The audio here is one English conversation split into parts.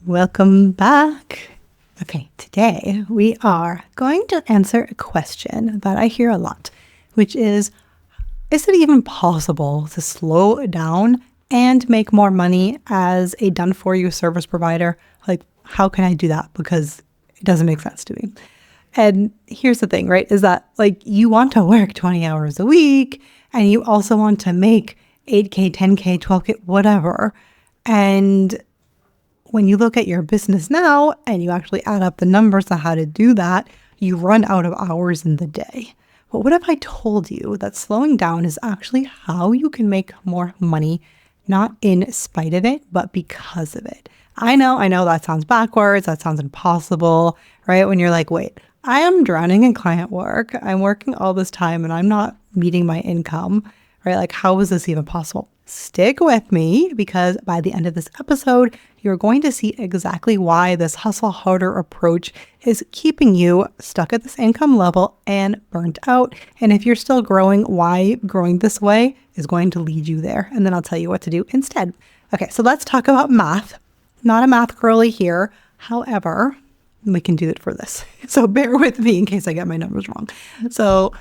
Welcome back. Okay, today we are going to answer a question that I hear a lot, which is it even possible to slow down and make more money as a done-for-you service provider? Like, how can I do that? Because it doesn't make sense to me. And here's the thing, right, is that like you want to work 20 hours a week and you also want to make 8K, 10K, 12K, whatever. And when you look at your business now and you actually add up the numbers on how to do that, you run out of hours in the day. But what if I told you that slowing down is actually how you can make more money, not in spite of it, but because of it? I know that sounds backwards. That sounds impossible, right? When you're like, wait, I am drowning in client work. I'm working all this time and I'm not meeting my income, right? Like, how is this even possible? Stick with me because by the end of this episode, you're going to see exactly why this hustle harder approach is keeping you stuck at this income level and burnt out. And if you're still growing, why growing this way is going to lead you there. And then I'll tell you what to do instead. Okay, so let's talk about math. Not a math girly here. However, we can do it for this. So bear with me in case I get my numbers wrong. So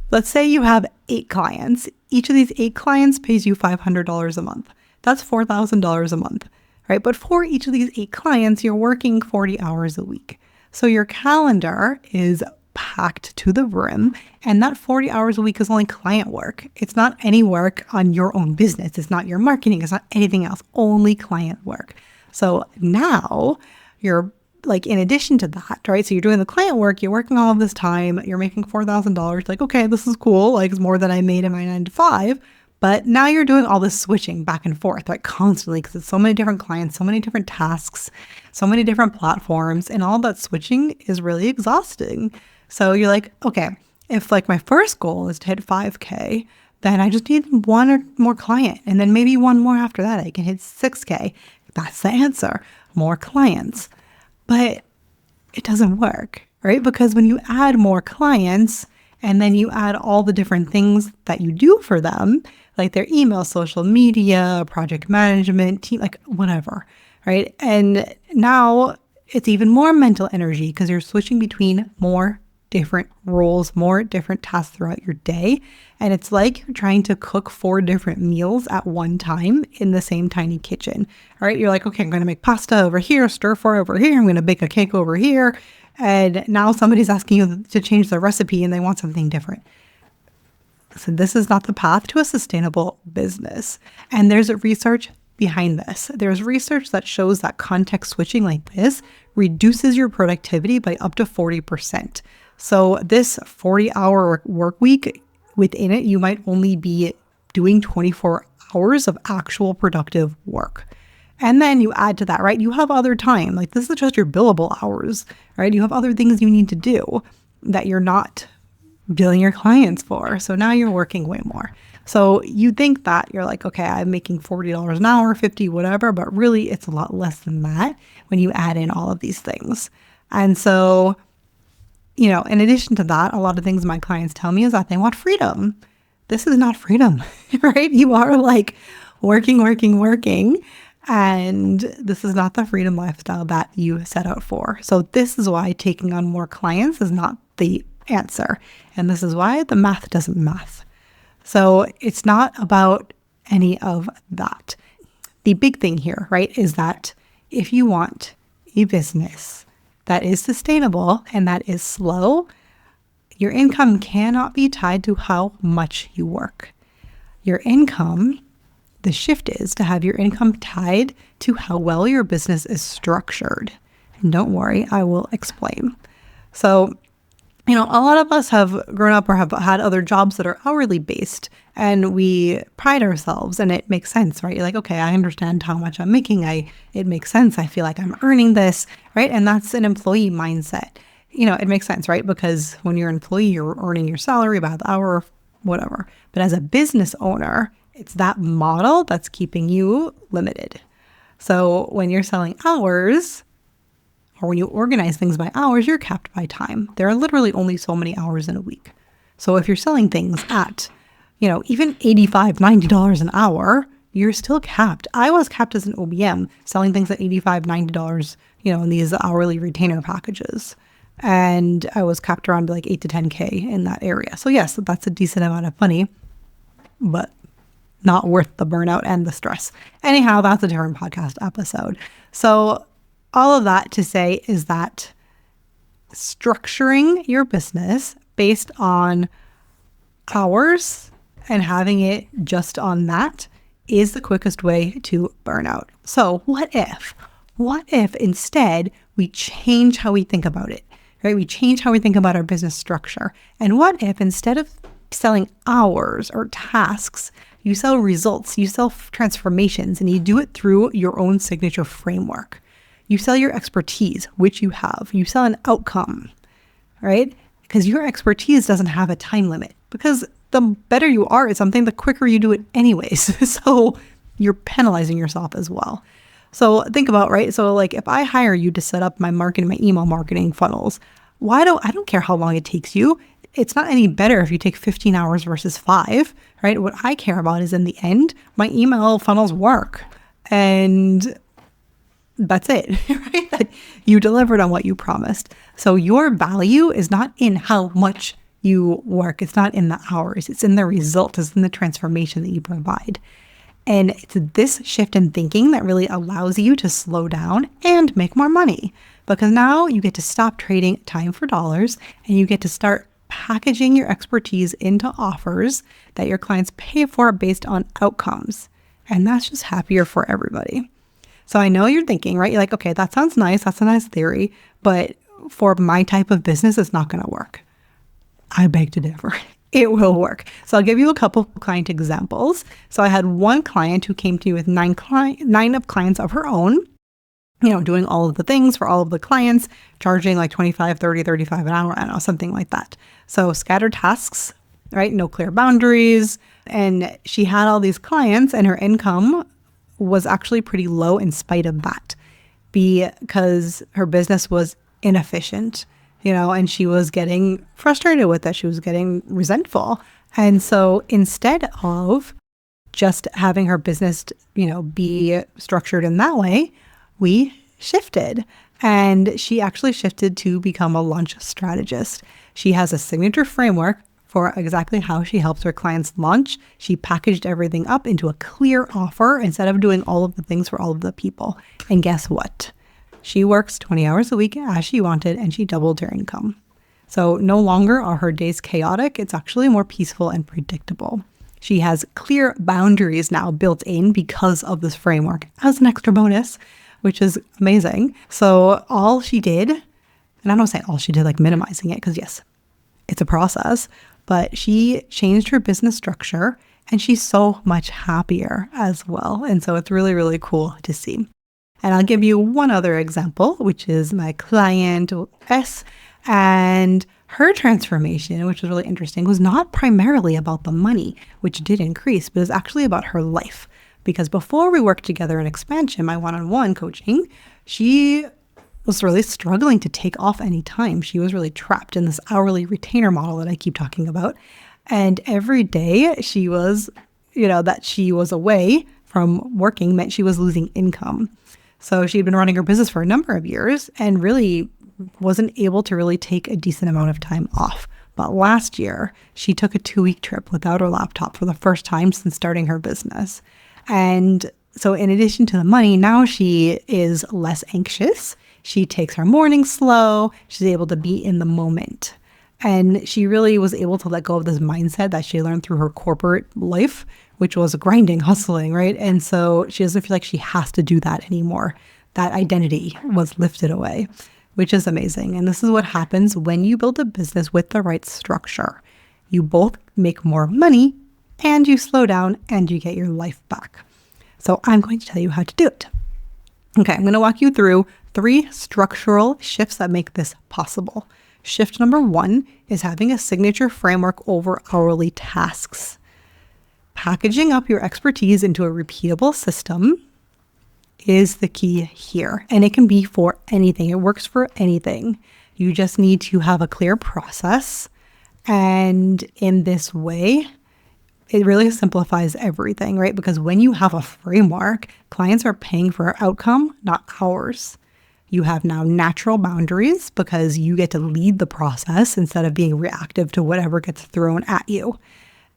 let's say you have 8 clients. Each of these 8 clients pays you $500 a month. That's $4,000 a month, right? But for each of these 8 clients, you're working 40 hours a week. So your calendar is packed to the brim, and that 40 hours a week is only client work. It's not any work on your own business. It's not your marketing. It's not anything else, only client work. So now you're like, in addition to that, right? So you're doing the client work, you're working all of this time, you're making $4,000. Like, okay, this is cool. Like, it's more than I made in my 9 to 5. But now you're doing all this switching back and forth, right? Constantly, because it's so many different clients, so many different tasks, so many different platforms, and all that switching is really exhausting. So you're like, okay, if like my first goal is to hit 5K, then I just need one or more client. And then maybe one more after that, I can hit 6K. That's the answer. More clients. But it doesn't work, right? Because when you add more clients and then you add all the different things that you do for them, like their email, social media, project management, team, like whatever, right? And now it's even more mental energy because you're switching between more different roles, more different tasks throughout your day. And it's like you're trying to cook 4 different meals at one time in the same tiny kitchen. All right. You're like, okay, I'm going to make pasta over here, stir fry over here. I'm going to bake a cake over here. And now somebody's asking you to change the recipe and they want something different. So this is not the path to a sustainable business. And there's research behind this. There's research that shows that context switching like this reduces your productivity by up to 40%. So this 40-hour work week, within it, you might only be doing 24 hours of actual productive work. And then you add to that, right? You have other time. Like, this is just your billable hours, right? You have other things you need to do that you're not billing your clients for. So now you're working way more. So you think that you're like, okay, I'm making $40 an hour, 50, whatever, but really it's a lot less than that when you add in all of these things. And so, you know, in addition to that, a lot of things my clients tell me is that they want freedom. This is not freedom, right? You are like working. And this is not the freedom lifestyle that you set out for. So this is why taking on more clients is not the answer. And this is why the math doesn't math. So it's not about any of that. The big thing here, right, is that if you want a business that is sustainable and that is slow, your income cannot be tied to how much you work. Your income, the shift is to have your income tied to how well your business is structured. And don't worry, I will explain. So, you know, a lot of us have grown up or have had other jobs that are hourly based, and we pride ourselves, and it makes sense, right? You're like, okay, I understand how much I'm making. It makes sense. I feel like I'm earning this, right? And that's an employee mindset. You know, it makes sense, right? Because when you're an employee, you're earning your salary by the hour, whatever. But as a business owner, it's that model that's keeping you limited. So when you're selling hours, or when you organize things by hours, you're capped by time. There are literally only so many hours in a week. So if you're selling things at, you know, even $85, $90 an hour, you're still capped. I was capped as an OBM, selling things at $85, $90, in these hourly retainer packages. And I was capped around like 8 to 10K in that area. So yes, that's a decent amount of money, but not worth the burnout and the stress. Anyhow, that's a different podcast episode. So all of that to say is that structuring your business based on hours and having it just on that is the quickest way to burnout. So what if instead we change how we think about it, right? We change how we think about our business structure. And what if instead of selling hours or tasks, you sell results, you sell transformations, and you do it through your own signature framework. You sell your expertise, which you have. You sell an outcome, right? Because your expertise doesn't have a time limit. Because the better you are at something, the quicker you do it anyways. So you're penalizing yourself as well. So think about, right? So like if I hire you to set up my email marketing funnels, I don't care how long it takes you. It's not any better if you take 15 hours versus 5, right? What I care about is in the end, my email funnels work. And that's it, right? That you delivered on what you promised. So your value is not in how much you work. It's not in the hours. It's in the result. It's in the transformation that you provide. And it's this shift in thinking that really allows you to slow down and make more money, because now you get to stop trading time for dollars and you get to start packaging your expertise into offers that your clients pay for based on outcomes. And that's just happier for everybody. So I know you're thinking, right? You're like, okay, that sounds nice. That's a nice theory. But for my type of business, it's not going to work. I beg to differ. It will work. So I'll give you a couple of client examples. So I had one client who came to me with nine of clients of her own, doing all of the things for all of the clients, charging like 25, 30, 35 an hour, I don't know, something like that. So scattered tasks, right? No clear boundaries. And she had all these clients and her income was actually pretty low in spite of that, because her business was inefficient, and she was getting frustrated with it. She was getting resentful. And so instead of just having her business, be structured in that way, we shifted. And she actually shifted to become a launch strategist. She has a signature framework for exactly how she helps her clients launch. She packaged everything up into a clear offer instead of doing all of the things for all of the people. And guess what? She works 20 hours a week as she wanted, and she doubled her income. So no longer are her days chaotic. It's actually more peaceful and predictable. She has clear boundaries now built in because of this framework as an extra bonus, which is amazing. So all she did, and I don't say all she did like minimizing it, because yes, it's a process, but she changed her business structure and she's so much happier as well. And so it's really, really cool to see. And I'll give you one other example, which is my client S, and her transformation, which was really interesting, was not primarily about the money, which did increase, but it was actually about her life. Because before we worked together in expansion, my one-on-one coaching, she was really struggling to take off any time. She was really trapped in this hourly retainer model that I keep talking about. And every day she was, that she was away from working meant she was losing income. So she'd been running her business for a number of years and really wasn't able to really take a decent amount of time off. But last year, she took a 2-week trip without her laptop for the first time since starting her business. And so in addition to the money, now she is less anxious. She takes her mornings slow. She's able to be in the moment. And she really was able to let go of this mindset that she learned through her corporate life, which was grinding, hustling, right? And so she doesn't feel like she has to do that anymore. That identity was lifted away, which is amazing. And this is what happens when you build a business with the right structure. You both make more money and you slow down and you get your life back. So I'm going to tell you how to do it. Okay, I'm going to walk you through 3 structural shifts that make this possible. Shift number 1 is having a signature framework over hourly tasks. Packaging up your expertise into a repeatable system is the key here. And it can be for anything. It works for anything. You just need to have a clear process. And in this way, it really simplifies everything, right? Because when you have a framework, clients are paying for outcome, not hours. You have now natural boundaries because you get to lead the process instead of being reactive to whatever gets thrown at you.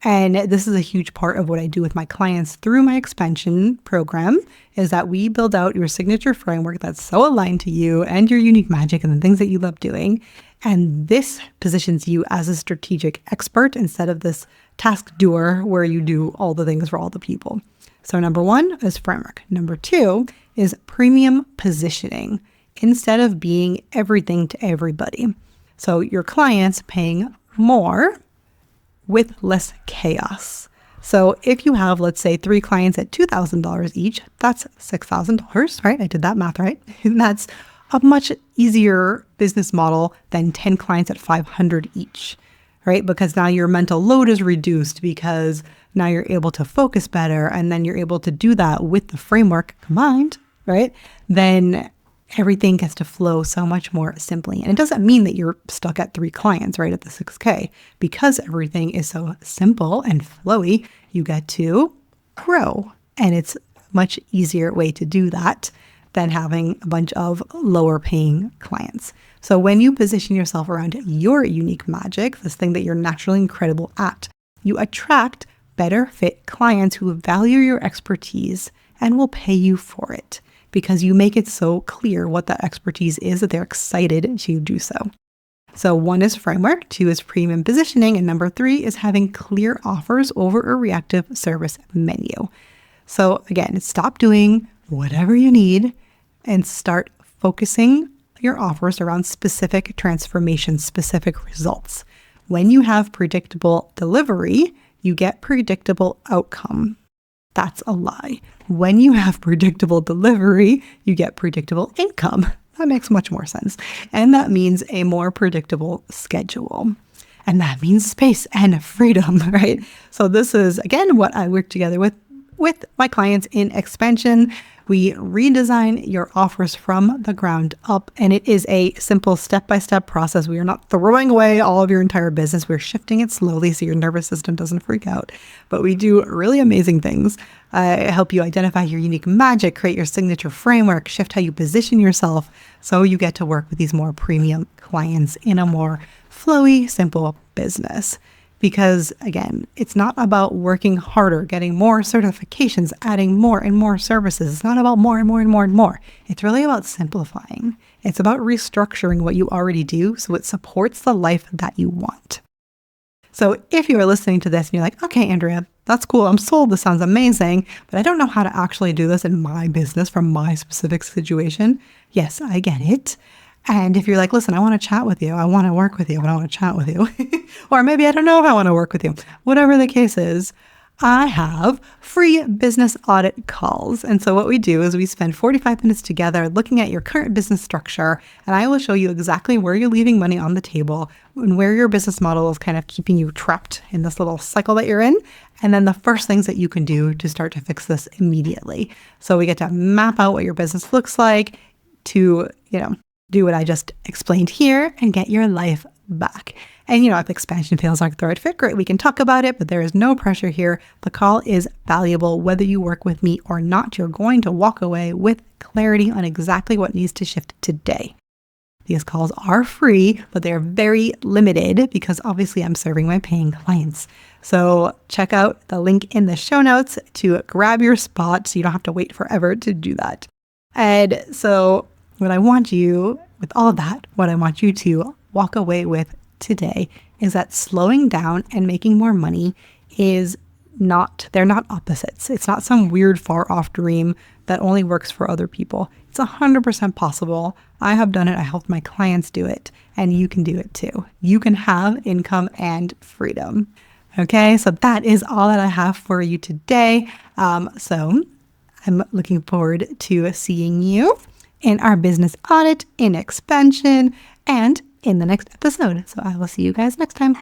And this is a huge part of what I do with my clients through my expansion program, is that we build out your signature framework that's so aligned to you and your unique magic and the things that you love doing. And this positions you as a strategic expert instead of this task doer where you do all the things for all the people. So number one is framework. Number two is premium positioning instead of being everything to everybody. So your clients paying more with less chaos. So if you have, let's say, 3 clients at $2,000 each, that's $6,000, right? I did that math right. And that's a much easier business model than 10 clients at $500 each, right? Because now your mental load is reduced because now you're able to focus better, and then you're able to do that with the framework combined, right? Then everything gets to flow so much more simply. And it doesn't mean that you're stuck at 3 clients, right, at the 6K. Because everything is so simple and flowy, you get to grow. And it's a much easier way to do that than having a bunch of lower paying clients. So when you position yourself around your unique magic, this thing that you're naturally incredible at, you attract better fit clients who value your expertise and will pay you for it, because you make it so clear what that expertise is that they're excited to do so. So 1 is framework, 2 is premium positioning, and number 3 is having clear offers over a reactive service menu. So again, stop doing whatever you need and start focusing your offers around specific transformations, specific results. When you have predictable delivery, you get predictable outcome. That's a lie. When you have predictable delivery, you get predictable income. That makes much more sense. And that means a more predictable schedule. And that means space and freedom, right? So this is, again, what I work together with my clients in expansion. We redesign your offers from the ground up, and it is a simple step-by-step process. We are not throwing away all of your entire business. We're shifting it slowly so your nervous system doesn't freak out. But we do really amazing things. Help you identify your unique magic, create your signature framework, shift how you position yourself so you get to work with these more premium clients in a more flowy, simple business. Because again, it's not about working harder, getting more certifications, adding more and more services. It's not about more and more and more and more. It's really about simplifying. It's about restructuring what you already do so it supports the life that you want. So if you are listening to this and you're like, okay, Andrea, that's cool. I'm sold. This sounds amazing, but I don't know how to actually do this in my business from my specific situation. Yes, I get it. And if you're like, listen, I want to chat with you. I want to work with you, but I want to chat with you. Or maybe I don't know if I want to work with you. Whatever the case is, I have free business audit calls. And so what we do is we spend 45 minutes together looking at your current business structure, and I will show you exactly where you're leaving money on the table and where your business model is kind of keeping you trapped in this little cycle that you're in. And then the first things that you can do to start to fix this immediately. So we get to map out what your business looks like to, do what I just explained here and get your life back. And if expansion feels like the right fit, great, we can talk about it, but there is no pressure here. The call is valuable. Whether you work with me or not, you're going to walk away with clarity on exactly what needs to shift today. These calls are free, but they're very limited because obviously I'm serving my paying clients. So check out the link in the show notes to grab your spot so you don't have to wait forever to do that. And so what I want you, with all of that, what I want you to walk away with today is that slowing down and making more money they're not opposites. It's not some weird far off dream that only works for other people. It's 100% possible. I have done it. I helped my clients do it, and you can do it too. You can have income and freedom. Okay, so that is all that I have for you today. So I'm looking forward to seeing you in our business audit, in expansion, and in the next episode. So I will see you guys next time.